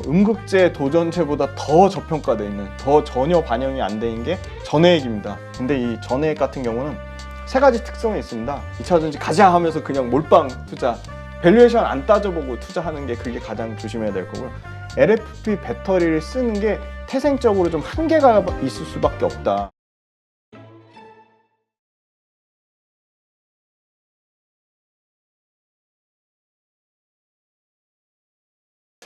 음극재, 도전재보다 더 저평가되어 있는, 더 전혀 반영이 안 되는 게 전해액입니다. 근데 이 전해액 같은 경우는 세 가지 특성이 있습니다. 2차전지 가자 하면서 그냥 몰빵 투자, 밸류에이션 안 따져보고 투자하는 게 그게 가장 조심해야 될 거고요. LFP 배터리를 쓰는 게 태생적으로 좀 한계가 있을 수밖에 없다.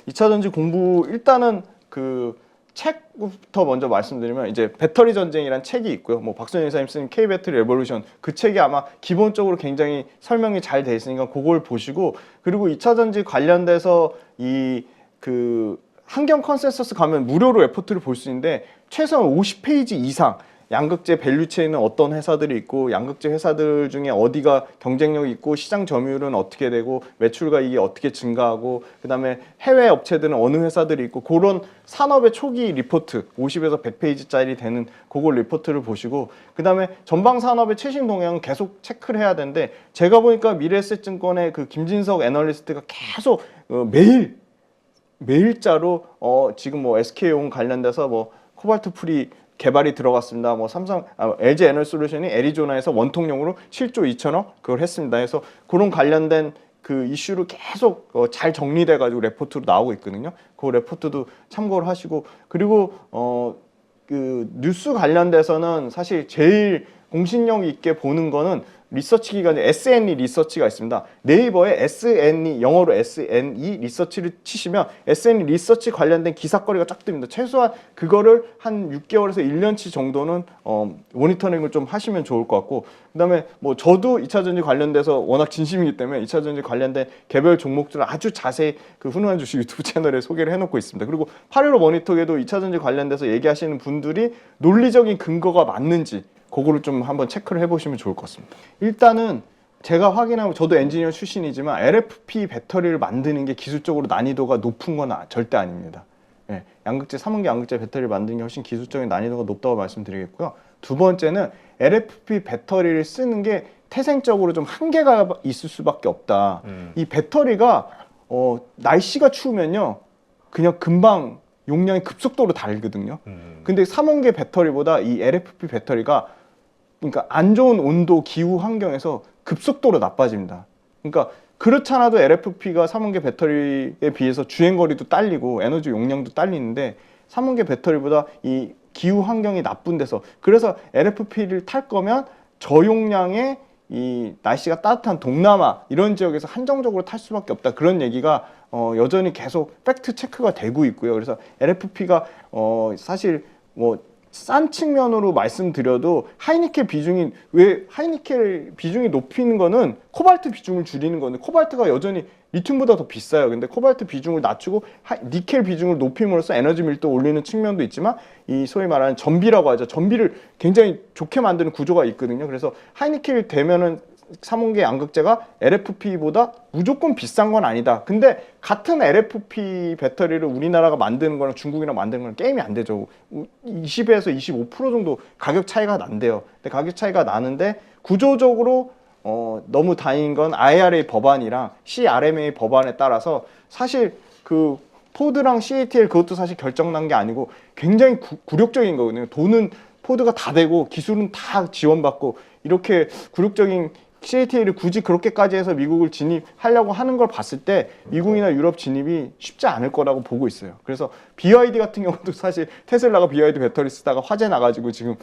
(2차전지) 공부 일단은 그 책부터 먼저 말씀드리면 이제 배터리 전쟁이란 책이 있고요. 뭐 박선영 이사님 쓴 K 배터리 레볼루션, 그 책이 아마 기본적으로 굉장히 설명이 잘 돼 있으니까 그걸 보시고, 그리고 2차전지 관련돼서 이 그 환경 컨센서스 가면 무료로 레포트를 볼 수 있는데 최소한 50페이지 이상 양극재 밸류체인은 어떤 회사들이 있고, 양극재 회사들 중에 어디가 경쟁력이 있고, 시장 점유율은 어떻게 되고, 매출가익이 어떻게 증가하고, 그 다음에 해외 업체들은 어느 회사들이 있고, 그런 산업의 초기 리포트 50에서 100페이지짜리 되는 그걸 리포트를 보시고, 그 다음에 전방 산업의 최신 동향은 계속 체크를 해야 되는데, 제가 보니까 미래에셋증권의 그 김진석 애널리스트가 계속 매일자로 지금 뭐 SK온 관련돼서 뭐 코발트 프리 개발이 들어갔습니다. 뭐 LG 에너솔루션이 애리조나에서 원통용으로 7조 2천억 그걸 했습니다. 그래서 그런 관련된 그 이슈를 계속 잘 정리돼 가지고 레포트로 나오고 있거든요. 그 레포트도 참고를 하시고, 그리고 그 뉴스 관련돼서는 사실 제일 공신력 있게 보는 거는 리서치 기관 SNE 리서치가 있습니다. 네이버에 SNE, 영어로 SNE 리서치를 치시면 SNE 리서치 관련된 기사거리가 쫙 뜹니다. 최소한 그거를 한 6개월에서 1년치 정도는 모니터링을 좀 하시면 좋을 것 같고, 그 다음에 뭐 저도 2차전지 관련돼서 워낙 진심이기 때문에 2차전지 관련된 개별 종목들을 아주 자세히 그 훈훈한 주식 유튜브 채널에 소개를 해놓고 있습니다. 그리고 8.15 모니터에도 2차전지 관련돼서 얘기하시는 분들이 논리적인 근거가 맞는지 그거를 좀 한번 체크를 해보시면 좋을 것 같습니다. 일단은 제가 확인하면, 저도 엔지니어 출신이지만 LFP 배터리를 만드는 게 기술적으로 난이도가 높은 건 절대 아닙니다. 예, 양극재, 삼원계 양극재 배터리를 만드는 게 훨씬 기술적인 난이도가 높다고 말씀드리겠고요. 두 번째는 LFP 배터리를 쓰는 게 태생적으로 좀 한계가 있을 수밖에 없다. 이 배터리가 날씨가 추우면요 그냥 금방 용량이 급속도로 달거든요. 근데 삼원계 배터리보다 이 LFP 배터리가, 그러니까 안 좋은 온도, 기후 환경에서 급속도로 나빠집니다. 그러니까 그렇잖아도 LFP가 삼원계 배터리에 비해서 주행거리도 딸리고 에너지 용량도 딸리는데, 삼원계 배터리보다 이 기후 환경이 나쁜 데서, 그래서 LFP를 탈 거면 저용량의 이 날씨가 따뜻한 동남아 이런 지역에서 한정적으로 탈 수밖에 없다, 그런 얘기가 여전히 계속 팩트 체크가 되고 있고요. 그래서 LFP가 사실 뭐 싼 측면으로 말씀드려도 하이니켈 비중이, 왜 하이니켈 비중이 높이는 거는 코발트 비중을 줄이는 건데, 코발트가 여전히 리튬보다 더 비싸요. 근데 코발트 비중을 낮추고 니켈 비중을 높임으로써 에너지 밀도 올리는 측면도 있지만, 이 소위 말하는 전비라고 하죠. 전비를 굉장히 좋게 만드는 구조가 있거든요. 그래서 하이니켈 되면은 삼원계 양극재가 LFP보다 무조건 비싼 건 아니다. 근데 같은 LFP 배터리를 우리나라가 만드는 거랑 중국이랑 만드는 거랑 게임이 안 되죠. 20에서 25% 정도 가격 차이가 난대요. 근데 가격 차이가 나는데 구조적으로 너무 다행인 건 IRA 법안이랑 CRMA 법안에 따라서 사실 그 포드랑 CATL 그것도 사실 결정난 게 아니고 굉장히 굴욕적인 거거든요. 돈은 포드가 다 되고 기술은 다 지원받고, 이렇게 굴욕적인 CATL을 굳이 그렇게까지 해서 미국을 진입하려고 하는 걸 봤을 때 미국이나 유럽 진입이 쉽지 않을 거라고 보고 있어요. 그래서 BYD 같은 경우도 사실 테슬라가 BYD 배터리 쓰다가 화재 나가지고 지금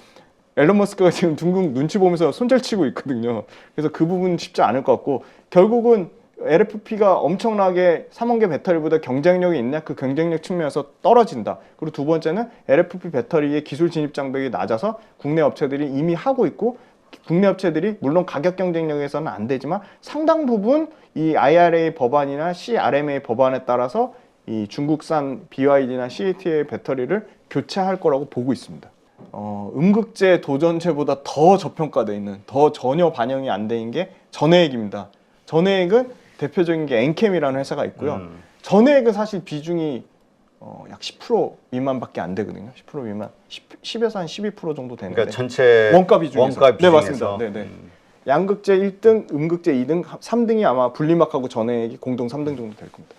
앨런 머스크가 지금 둥둥 눈치 보면서 손절치고 있거든요. 그래서 그 부분은 쉽지 않을 것 같고, 결국은 LFP가 엄청나게 삼원계 배터리보다 경쟁력이 있냐, 그 경쟁력 측면에서 떨어진다. 그리고 두 번째는 LFP 배터리의 기술 진입 장벽이 낮아서 국내 업체들이 이미 하고 있고, 국내 업체들이 물론 가격 경쟁력에서는 안 되지만 상당 부분 이 IRA 법안이나 CRMA 법안에 따라서 이 중국산 BYD나 CATL 배터리를 교체할 거라고 보고 있습니다. 음극재, 도전재보다 더 저평가되어 있는, 더 전혀 반영이 안 되는 게 전해액입니다. 전해액은 대표적인 게 엔캠이라는 회사가 있고요. 전해액은 사실 비중이 약 10% 미만밖에 안 되거든요. 10% 미만, 10에서 한 12% 정도 되는데. 그러니까 전체 원가 비중에서. 원가 네, 비중에서. 맞습니다. 네. 양극재 1등, 음극재 2등, 3등이 아마 분리막하고 전해액이 공동 3등 정도 될 겁니다.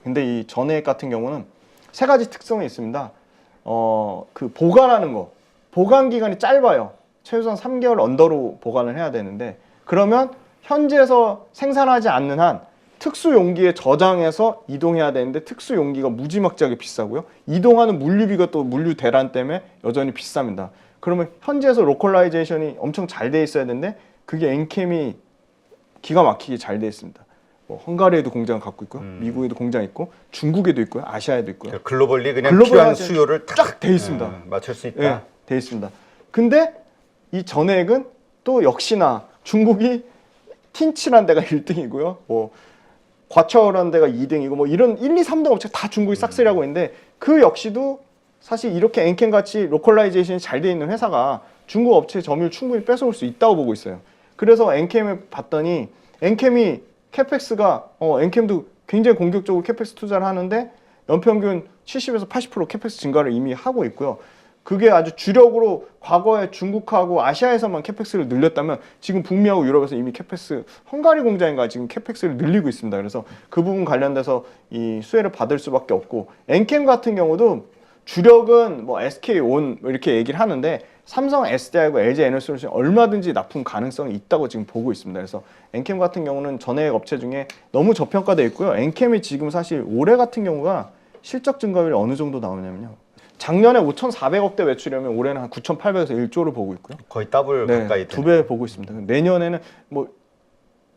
근데 이 전해액 같은 경우는 세 가지 특성이 있습니다. 그 보관하는 거, 보관 기간이 짧아요. 최소한 3개월 언더로 보관을 해야 되는데, 그러면 현지에서 생산하지 않는 한 특수 용기에 저장해서 이동해야 되는데, 특수 용기가 무지막지하게 비싸고요. 이동하는 물류비가 또 물류 대란 때문에 여전히 비쌉니다. 그러면 현지에서 로컬라이제이션이 엄청 잘 돼 있어야 되는데, 그게 엔캠이 기가 막히게 잘 돼 있습니다. 헝가리에도 공장을 갖고 있고요, 미국에도 공장 있고, 중국에도 있고요, 아시아에도 있고요. 글로벌리 그냥 필요한 수요를 쫙 돼 있습니다. 맞출 수 있다. 네, 돼 있습니다. 근데 이 전액은 또 역시나 중국이 틴치란 데가 1등이고요. 과처란 데가 2등이고 이런 1, 2, 3등 업체가 다 중국이 싹쓸이하고 있는데, 그 역시도 사실 이렇게 엔캠 같이 로컬라이제이션이 잘 돼 있는 회사가 중국 업체의 점유율 충분히 뺏어올 수 있다고 보고 있어요. 그래서 엔캠을 봤더니 엔캠이 캐펙스가 엔캠도 굉장히 공격적으로 캐펙스 투자를 하는데 연평균 70에서 80% 캐펙스 증가를 이미 하고 있고요. 그게 아주 주력으로 과거에 중국하고 아시아에서만 캐펙스를 늘렸다면 지금 북미하고 유럽에서 이미 캐펙스, 헝가리 공장인가 지금 캐펙스를 늘리고 있습니다. 그래서 그 부분 관련돼서 이 수혜를 받을 수밖에 없고, 엔캠 같은 경우도 주력은 SK온 이렇게 얘기를 하는데 삼성 SDI하고 LG 에너지솔루션이 얼마든지 납품 가능성이 있다고 지금 보고 있습니다. 그래서 엔캠 같은 경우는 전해액 업체 중에 너무 저평가되어 있고요. 엔캠이 지금 사실 올해 같은 경우가 실적 증가율이 어느 정도 나오냐면요, 작년에 5,400억대 매출이면 올해는 한 9,800에서 1조를 보고 있고요. 거의 더블 가까이 두 배 보고 있습니다. 내년에는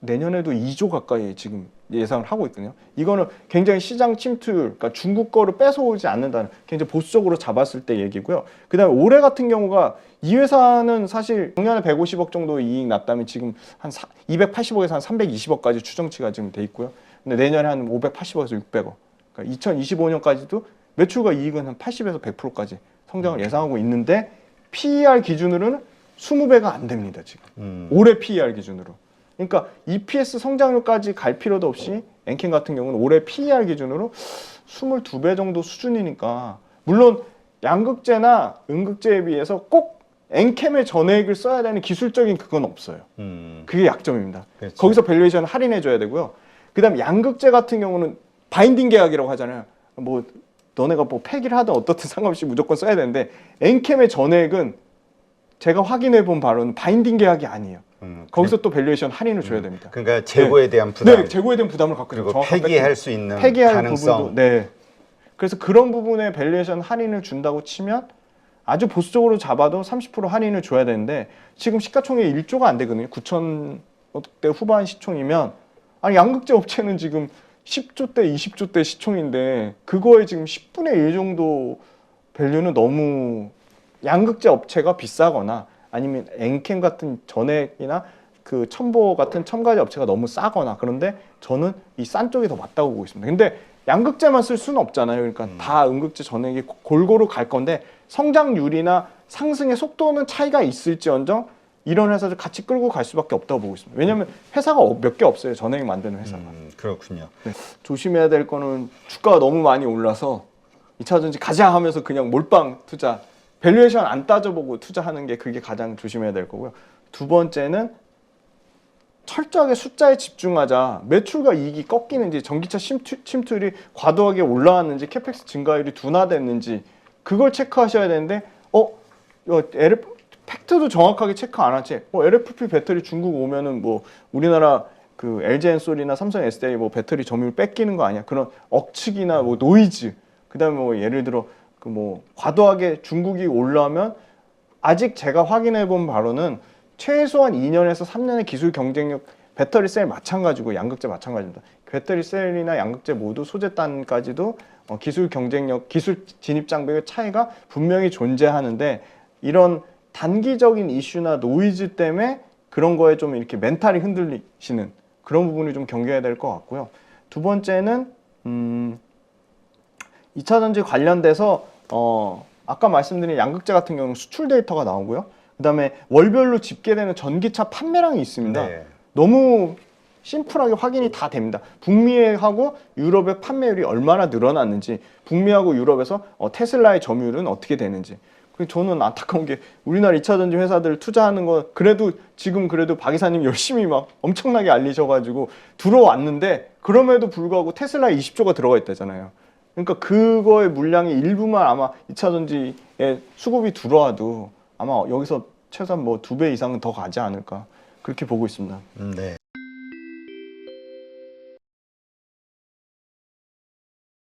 내년에도 2조 가까이 지금 예상을 하고 있거든요. 이거는 굉장히 시장 침투율, 그러니까 중국 거를 뺏어오지 않는다는, 굉장히 보수적으로 잡았을 때 얘기고요. 그 다음에 올해 같은 경우가 이 회사는 사실 작년에 150억 정도 이익 났다면 지금 한 280억에서 한 320억까지 추정치가 지금 돼 있고요. 근데 내년에 한 580억에서 600억. 그러니까 2025년까지도 매출과 이익은 한 80에서 100%까지 성장을 예상하고 있는데, PER 기준으로는 20배가 안 됩니다, 지금. 올해 PER 기준으로. 그러니까 EPS 성장률까지 갈 필요도 없이 엔캠 같은 경우는 올해 PER 기준으로 22배 정도 수준이니까, 물론 양극재나 음극재에 비해서 꼭 엔캠의 전액을 써야 되는 기술적인 그건 없어요. 그게 약점입니다. 그렇죠. 거기서 밸류에이션 할인해 줘야 되고요. 그 다음에 양극재 같은 경우는 바인딩 계약이라고 하잖아요. 너네가 폐기를 하든 어떻든 상관없이 무조건 써야 되는데, 엔캠의 전액은 제가 확인해 본 바로는 바인딩 계약이 아니에요. 거기서 또 밸류에이션 할인을 줘야 됩니다. 그러니까 재고에 대한 부담. 네, 재고에 대한 부담을 갖고 그리고 폐기할 수 있는 가능성. 부분도, 네. 그래서 그런 부분에 밸류에이션 할인을 준다고 치면 아주 보수적으로 잡아도 30% 할인을 줘야 되는데, 지금 시가총액이 1조가 안 되거든요. 9천억대 후반 시총이면, 아니 양극재 업체는 지금 10조대, 20조대 시총인데 그거에 지금 10분의 1 정도 밸류는 너무 양극재 업체가 비싸거나, 아니면 엔캠 같은 전액이나 그 첨보 같은 첨가제 업체가 너무 싸거나, 그런데 저는 이 싼 쪽이 더 맞다고 보고 있습니다. 근데 양극재만 쓸 수는 없잖아요. 그러니까 다 음극재 전액이 골고루 갈 건데, 성장률이나 상승의 속도는 차이가 있을지언정 이런 회사들 같이 끌고 갈 수밖에 없다고 보고 있습니다. 왜냐하면 회사가 몇 개 없어요, 전액 만드는 회사가. 그렇군요. 네. 조심해야 될 거는 주가가 너무 많이 올라서 2차전지 가자 하면서 그냥 몰빵 투자, 밸류에이션 안 따져보고 투자하는 게, 그게 가장 조심해야 될 거고요. 두 번째는 철저하게 숫자에 집중하자. 매출과 이익이 꺾이는지, 전기차 침투율이 과도하게 올라왔는지, 캐펙스 증가율이 둔화됐는지, 그걸 체크하셔야 되는데, 팩트도 정확하게 체크 안 하지. LFP 배터리 중국 오면은 우리나라 그 LG엔솔이나 삼성 SDI 배터리 점유율 뺏기는 거 아니야? 그런 억측이나 노이즈, 그다음에 예를 들어 과도하게 중국이 올라오면, 아직 제가 확인해 본 바로는 최소한 2년에서 3년의 기술 경쟁력, 배터리 셀 마찬가지고 양극재 마찬가지입니다. 배터리 셀이나 양극재 모두 소재단까지도 기술 경쟁력, 기술 진입 장벽의 차이가 분명히 존재하는데, 이런 단기적인 이슈나 노이즈 때문에 그런 거에 좀 이렇게 멘탈이 흔들리시는 그런 부분이 좀 경계해야 될 것 같고요. 두 번째는 2차전지 관련돼서 아까 말씀드린 양극재 같은 경우는 수출 데이터가 나오고요. 그 다음에 월별로 집계되는 전기차 판매량이 있습니다. 네. 너무 심플하게 확인이 다 됩니다. 북미하고 유럽의 판매율이 얼마나 늘어났는지, 북미하고 유럽에서 테슬라의 점유율은 어떻게 되는지, 저는 안타까운 게 우리나라 2차 전지 회사들 투자하는 거 그래도 지금 그래도 박 이사님 열심히 막 엄청나게 알리셔가지고 들어왔는데 그럼에도 불구하고 테슬라에 20조가 들어가 있다잖아요. 그러니까 그거의 물량의 일부만 아마 2차 전지에 수급이 들어와도 아마 여기서 최소한 뭐 2배 이상은 더 가지 않을까 그렇게 보고 있습니다. 네.